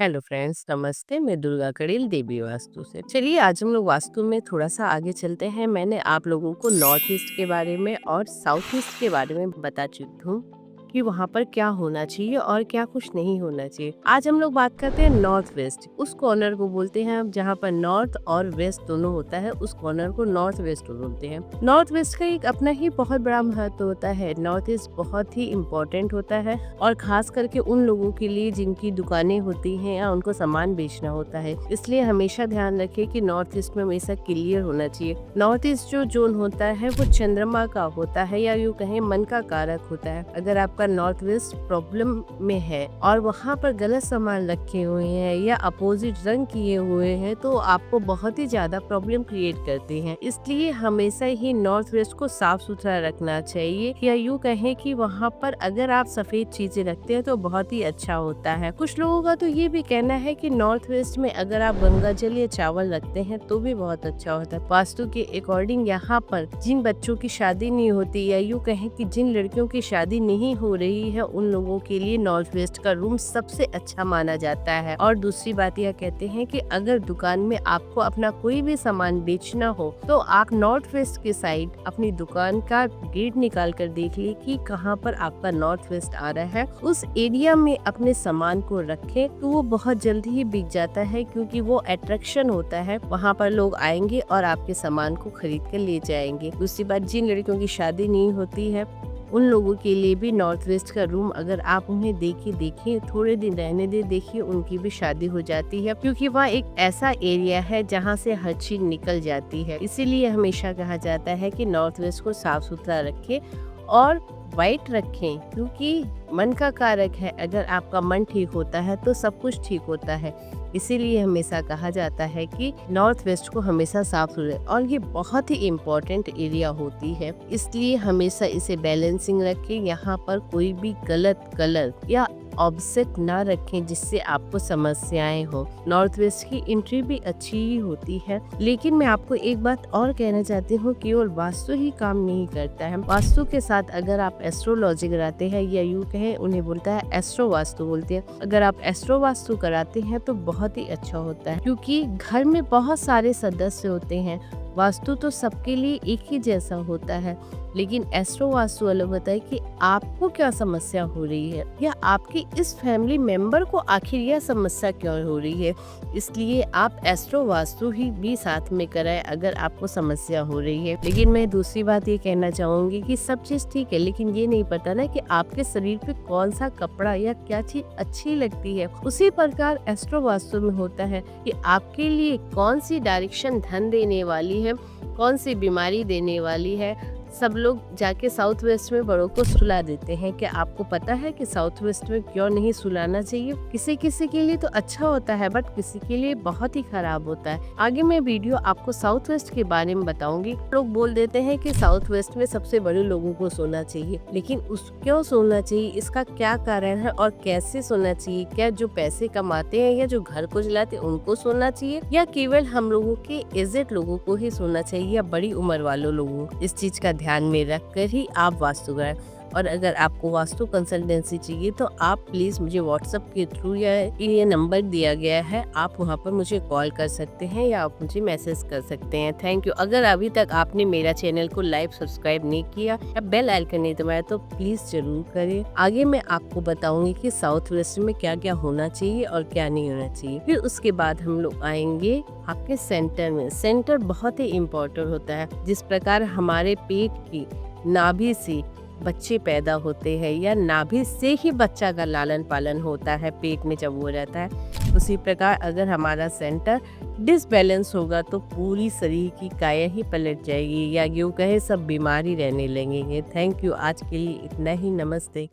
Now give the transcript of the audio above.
Hello friends, नमस्ते। मैं दुर्गा कड़िल देवी वास्तु से। चलिए आज हम लोग वास्तु में थोड़ा सा आगे चलते हैं। मैंने आप लोगों को नॉर्थ ईस्ट के बारे में और साउथ ईस्ट के बारे में बता चुकी हूँ कि वहाँ पर क्या होना चाहिए और क्या कुछ नहीं होना चाहिए। आज हम लोग बात करते हैं नॉर्थ वेस्ट। उस कॉर्नर को बोलते हैं हम जहाँ पर नॉर्थ और वेस्ट दोनों होता है, उस कॉर्नर को नॉर्थ वेस्ट बोलते हैं। नॉर्थ वेस्ट का एक अपना ही बहुत बड़ा महत्व होता है। नॉर्थ ईस्ट बहुत ही इम्पोर्टेंट होता है और खास करके उन लोगों के लिए जिनकी दुकानें होती हैं या उनको सामान बेचना होता है। इसलिए हमेशा ध्यान रखें कि नॉर्थ ईस्ट में हमेशा क्लियर होना चाहिए। नॉर्थ ईस्ट जो जोन होता है वो चंद्रमा का होता है या यूँ कहें मन का कारक होता है। अगर आपका नॉर्थ वेस्ट प्रॉब्लम में है और वहाँ पर गलत सामान रखे हुए हैं या अपोजिट रंग किए हुए हैं तो आपको बहुत ही ज्यादा प्रॉब्लम क्रिएट करते हैं। इसलिए हमेशा ही नॉर्थ वेस्ट को साफ सुथरा रखना चाहिए या यूँ कहें कि वहाँ पर अगर आप सफेद चीजें रखते हैं तो बहुत ही अच्छा होता है। कुछ लोगों का तो ये भी कहना है कि नॉर्थ वेस्ट में अगर आप गंगा जल या चावल रखते हैं तो भी बहुत अच्छा होता है। वास्तु के अकॉर्डिंग यहाँ पर जिन बच्चों की शादी नहीं होती या यूँ कहें कि जिन लड़कियों की शादी नहीं हो रही है उन लोगों के लिए नॉर्थ वेस्ट का रूम सबसे अच्छा माना जाता है। और दूसरी बात यह कहते हैं कि अगर दुकान में आपको अपना कोई भी सामान बेचना हो तो आप नॉर्थ वेस्ट के साइड अपनी दुकान का गेट निकाल कर देख ली कि कहाँ पर आपका नॉर्थ वेस्ट आ रहा है। उस एरिया में अपने सामान को रखें तो वो बहुत जल्दी ही बिक जाता है, क्योंकि वो अट्रैक्शन होता है। वहाँ पर लोग आएंगे और आपके सामान को खरीद कर ले जाएंगे। दूसरी बात, जिन लड़कियों की शादी नहीं होती है उन लोगों के लिए भी नॉर्थ वेस्ट का रूम अगर आप उन्हें देखिए थोड़े दिन रहने दे, देखिए उनकी भी शादी हो जाती है, क्योंकि वह एक ऐसा एरिया है जहां से हर चीज निकल जाती है। इसीलिए हमेशा कहा जाता है कि नॉर्थ वेस्ट को साफ सुथरा रखें और वाइट रखें, क्योंकि मन का कारक है। अगर आपका मन ठीक होता है तो सब कुछ ठीक होता है। इसीलिए हमेशा कहा जाता है कि नॉर्थ वेस्ट को हमेशा साफ सुथरा, और ये बहुत ही इम्पोर्टेंट एरिया होती है। इसलिए हमेशा इसे बैलेंसिंग रखें। यहाँ पर कोई भी गलत कलर या ऑब्जेक्ट ना रखें जिससे आपको समस्याएं हो। नॉर्थ वेस्ट की एंट्री भी अच्छी ही होती है, लेकिन मैं आपको एक बात और कहना चाहती हूँ, केवल वास्तु ही काम नहीं करता है। वास्तु के साथ अगर आप एस्ट्रोलॉजी कराते हैं या यूँ कहें उन्हें बोलता है एस्ट्रो वास्तु बोलते हैं, अगर आप एस्ट्रो वास्तु कराते हैं तो बहुत ही अच्छा होता है, क्योंकि घर में बहुत सारे सदस्य होते हैं। वास्तु तो सबके लिए एक ही जैसा होता है, लेकिन एस्ट्रो वास्तु अलग होता है कि आपको क्या समस्या हो रही है या आपके इस फैमिली मेंबर को आखिर यह समस्या क्यों हो रही है। इसलिए आप एस्ट्रो वास्तु ही भी साथ में कराएं अगर आपको समस्या हो रही है। लेकिन मैं दूसरी बात ये कहना चाहूंगी कि सब चीज ठीक है, लेकिन ये नहीं पता ना कि आपके शरीर पे कौन सा कपड़ा या क्या चीज अच्छी लगती है। उसी प्रकार एस्ट्रो वास्तु में होता है कि आपके लिए कौन सी डायरेक्शन धन देने वाली है, कौन सी बीमारी देने वाली है। सब लोग जाके साउथ वेस्ट में बड़ों को सुला देते हैं। क्या आपको पता है कि साउथ वेस्ट में क्यों नहीं सुलाना चाहिए? किसी किसी के लिए तो अच्छा होता है, बट किसी के लिए बहुत ही खराब होता है। आगे मैं वीडियो आपको साउथ वेस्ट के बारे में बताऊंगी। लोग बोल देते हैं कि साउथ वेस्ट में सबसे बड़े लोगों को सोना चाहिए, लेकिन उस क्यों सोना चाहिए, इसका क्या कारण है और कैसे सोना चाहिए? क्या जो पैसे कमाते हैं या जो घर को चलाते हैं उनको सोना चाहिए, या केवल हम लोगों के एजेड लोगों को ही सोना चाहिए, या बड़ी उम्र वालों लोगों? इस चीज का ध्यान में रखकर ही आप वास्तु कराएं। और अगर आपको वास्तु कंसल्टेंसी चाहिए तो आप प्लीज मुझे व्हाट्सएप के थ्रू या ये नंबर दिया गया है, आप वहां पर मुझे कॉल कर सकते हैं या आप मुझे मैसेज कर सकते हैं। Thank you. अगर अभी तक आपने मेरा चैनल को लाइव सब्सक्राइब नहीं किया या बेल आइकन नहीं दबाया तो प्लीज जरूर करें। आगे मैं आपको बताऊंगी कि साउथ वेस्ट में क्या क्या होना चाहिए और क्या नहीं होना चाहिए। फिर उसके बाद हम लोग आएंगे आपके सेंटर में। सेंटर बहुत ही इम्पोर्टेंट होता है। जिस प्रकार हमारे पेट की नाभि से बच्चे पैदा होते हैं या नाभि से ही बच्चा का लालन पालन होता है पेट में जब वो रहता है, उसी प्रकार अगर हमारा सेंटर डिसबैलेंस होगा तो पूरी शरीर की काया ही पलट जाएगी, या यूँ कहे सब बीमारी रहने लगेंगे। Thank you. आज के लिए इतना ही। नमस्ते।